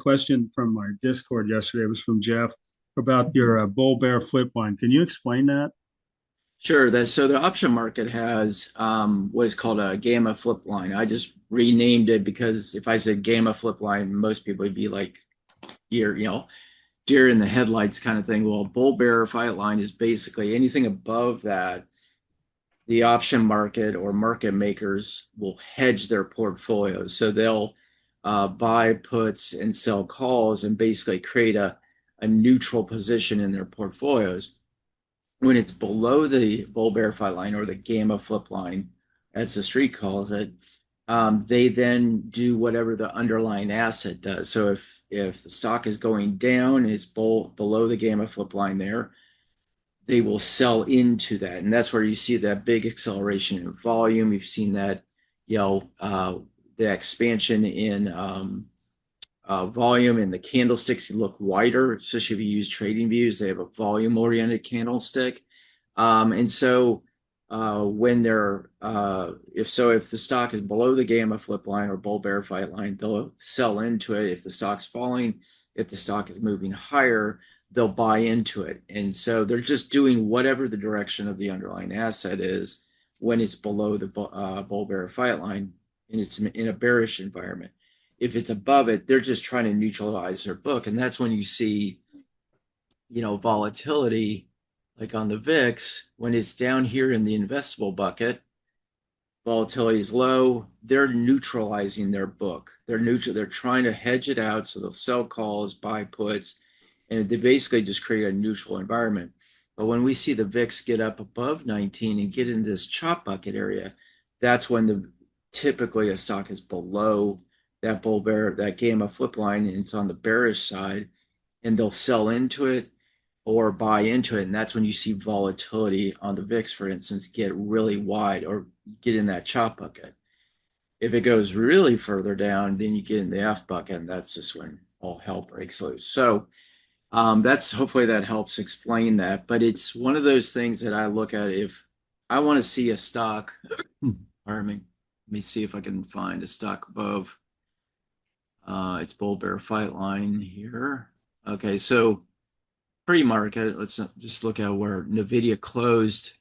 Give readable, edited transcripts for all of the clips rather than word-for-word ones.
question from our Discord yesterday. It was from Jeff about your bull bear flip line. Can you explain that? Sure. So the option market has what is called a gamma flip line. I just renamed it because if I said gamma flip line, most people would be like deer in the headlights kind of thing. Well, bull bear fight line is basically anything above that. The option market or market makers will hedge their portfolios. So they'll buy puts and sell calls and basically create a neutral position in their portfolios when it's below the bull bear fight line or the gamma flip line, as the street calls it, they then do whatever the underlying asset does. So if the stock is going down, it's below the gamma flip line there, they will sell into that, and that's where you see that big acceleration in volume. You've seen that, you know, the expansion in volume, and the candlesticks look wider, especially if you use trading views. They have a volume oriented candlestick. And so when they're if the stock is below the gamma flip line or bull bear fight line, they'll sell into it. If the stock's falling, if the stock is moving higher, they'll buy into it. And so they're just doing whatever the direction of the underlying asset is when it's below the bull bear fight line, and it's in a bearish environment. If it's above it, they're just trying to neutralize their book. And that's when you see, volatility like on the VIX, when it's down here in the investable bucket, volatility is low, they're neutralizing their book. They're trying to hedge it out, so they'll sell calls, buy puts, and they basically just create a neutral environment. But when we see the VIX get up above 19 and get into this chop bucket area, that's when typically a stock is below that bull bear, that gamma flip line, and it's on the bearish side, and they'll sell into it or buy into it. And that's when you see volatility on the VIX, for instance, get really wide or get in that chop bucket. If it goes really further down, then you get in the F bucket, and that's just when all hell breaks loose. So that's hopefully that helps explain that. But it's one of those things that I look at if I want to see a stock. Pardon me. Let me see if I can find a stock above its bull bear fight line here. Okay, so pre-market, let's just look at where Nvidia closed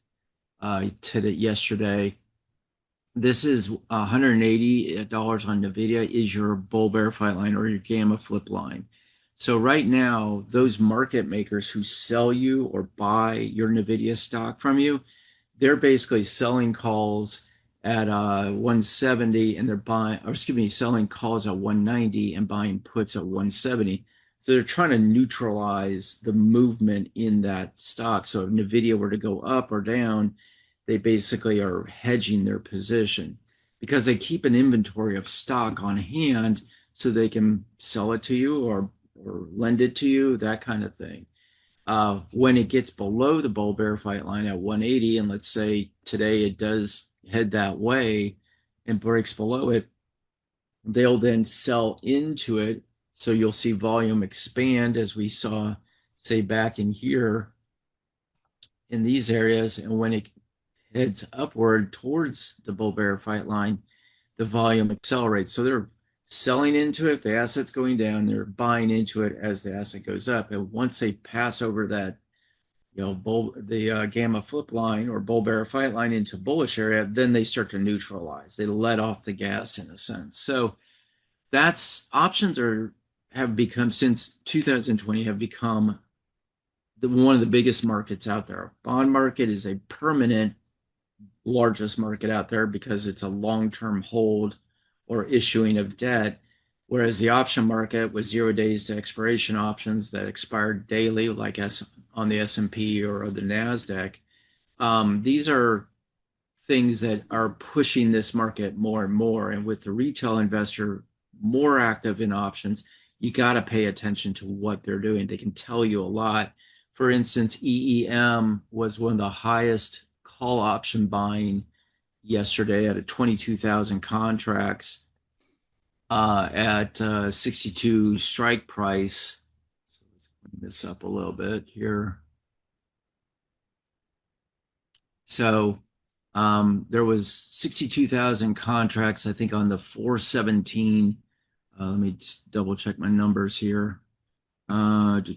yesterday. This is $180 on Nvidia is your bull bear fight line or your gamma flip line. So right now, those market makers who sell you or buy your Nvidia stock from you, they're basically selling calls at 170, and selling calls at 190 and buying puts at 170. So they're trying to neutralize the movement in that stock. So if Nvidia were to go up or down, they basically are hedging their position because they keep an inventory of stock on hand so they can sell it to you or lend it to you, that kind of thing. When it gets below the bull bear fight line at 180, and let's say today it does head that way and breaks below it, they'll then sell into it. So you'll see volume expand as we saw, say, back in here in these areas. And when it heads upward towards the bull bear fight line, the volume accelerates. So they're selling into it. The asset's going down. They're buying into it as the asset goes up. And once they pass over that, gamma flip line or bull bear fight line into bullish area, then they start to neutralize. They let off the gas in a sense. So that's options have become, since 2020, have become one of the biggest markets out there. Bond market is a permanent largest market out there because it's a long-term hold or issuing of debt, whereas the option market with 0 days to expiration options that expired daily, like on the S&P or the NASDAQ, these are things that are pushing this market more and more. And with the retail investor more active in options, you got to pay attention to what they're doing. They can tell you a lot. For instance, EEM was one of the highest call option buying yesterday at 22,000 contracts at 62 strike price. So let's clean this up a little bit here. So there was 62,000 contracts, I think, on the 417 Let me just double check my numbers here. Let's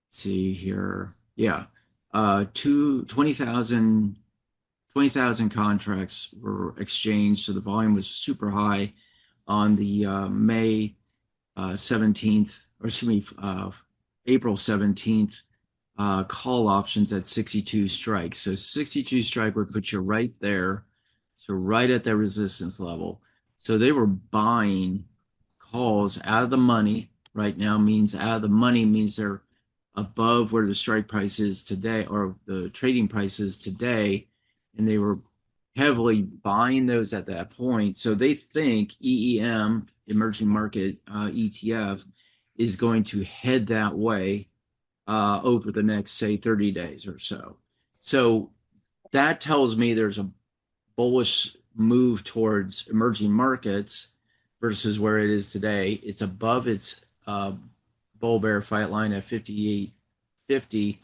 see here. Yeah. 20,000 contracts were exchanged. So the volume was super high on the May 17th, or excuse me, April 17th call options at 62 strike. So 62 strike would put you right there. So right at that resistance level. So they were buying calls out of the money right now. Means out of the money means they're above where the strike price is today, or the trading price is today, and they were heavily buying those at that point. So they think EEM, emerging market ETF, is going to head that way over the next, say, 30 days or so. So that tells me there's a bullish move towards emerging markets versus where it is today. It's above its bull bear fight line at 58.50.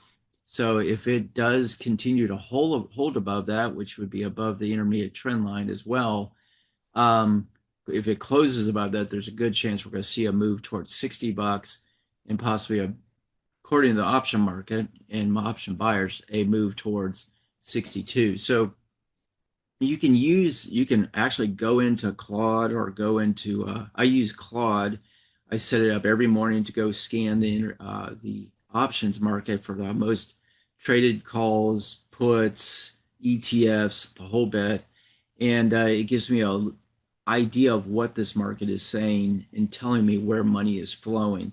So if it does continue to hold above that, which would be above the intermediate trend line as well, if it closes above that, there's a good chance we're going to see a move towards $60 and possibly according to the option market and option buyers, a move towards 62. So you can actually go into Claude or go into I use Claude. I set it up every morning to go scan the options market for the most traded calls, puts, ETFs, the whole bit, and it gives me a idea of what this market is saying and telling me where money is flowing.